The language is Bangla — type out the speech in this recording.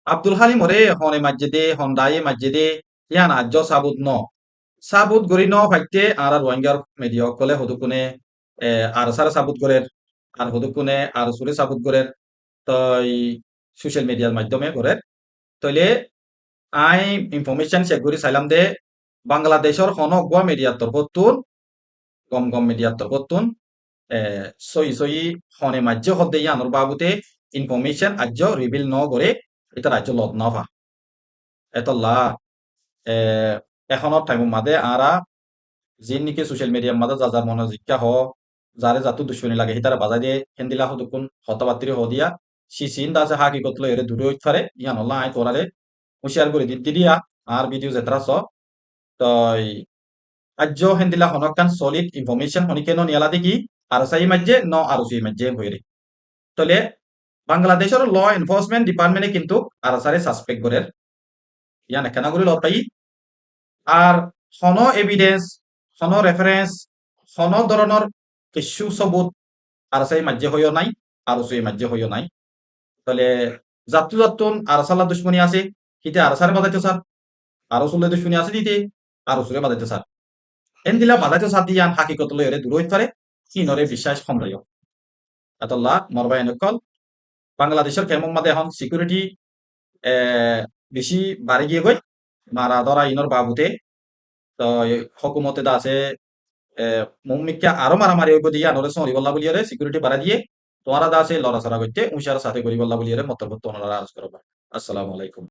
আব্দুল হালিম ওরে হনে মসজিদে হন্দায়ে মসজিদে ইয়ান আজ্য সাবুত ন সাবুত গরি ন ফাইতে আর রোহিঙ্গার মিডিয়া কলে হদুকুনে আর সারা সাবুত গরের আর হদুকুনে আর সুরে সাবুত গরের তই সোশ্যাল মিডিয়ার মাধ্যমে গরের তইলে আই ইনফরমেশন চেক করি চাইলাম দে বাংলাদেশর হনগুয়া মিডিয়ার তরফতুন গম গম মিডিয়ার তরফতুন সই সই হনে মাজ্য হদ্দে ইয়ানোর বাবুতে ইনফরমেশন আজ্য রিভিল ন করে এটা রাজ্য লত নভা এতলা এখনৰ টাইমৰ মাদে আৰা যিন নেকি ছচিয়েল মিডিয়ার মাদে যা যার মনে জিজ্ঞা হ যারে যাতু দুশ্মনী লাগে হিতারা বাজাই দিয়ে হেন্দিলা হদুকুন হতাবাত্রি হ দিয়া সি সিন দাসে হাকি কতলো এরে দূরে হইতে পারে ইয়ান হল্লা আই তোরারে হুশিয়ার করে দিতে দিয়া আর ভিডিও যেতরা স তই আজ্য হেন্দিলা হনকান সলিড ইনফরমেশন হনিকে ন নিয়ালা দেখি আর সাই মাঝে ন আর সুই মাঝে হইরে তলে বাংলাদেশের ল এনফোর্সমেন্ট ডিপার্টমেন্টে কিন্তু আর সারে সাসপেক্ট করে ইয়ান একখানা করে লত পাই আর হন এভিডেন্স হন রেফারেন্স হন ধরনের কিছু সবুত আর সেই মাঝে হইও নাই আর সেই মাঝে হইও নাই তাহলে যাত্তু যাত্তুন আর সাল্লা দুশ্মনী আছে হিতে আর সারে বাজাইতে স্যার আরো চলে দুশ্মনী আছে দিতে আর সুরে বাজাইতে স্যার এন দিলা বাজাইতে স্যার দিয়ান হাকিকত লই এরে দূর হইতে পারে কিনরে বিশ্বাস সম্রাইও এতল্লা মরবাই নকল বাংলাদেশের কেমন মাদে এখন সিকিউরিটি বেশি বাড়ি গিয়ে গই মারা ধরা ইনর বাবুতে তো হকুমতে দা আছে মুম্মিকা আরো মারামারি হইব দিয়া নরে সরি বল্লা বলিয়ারে সিকিউরিটি বাড়া দিয়ে তোমারা দা আছে লড়াচড়া করতে উষার সাথে করি বল্লা বলিয়ারে মতলব তোমরা আজ করবা আসসালামু আলাইকুম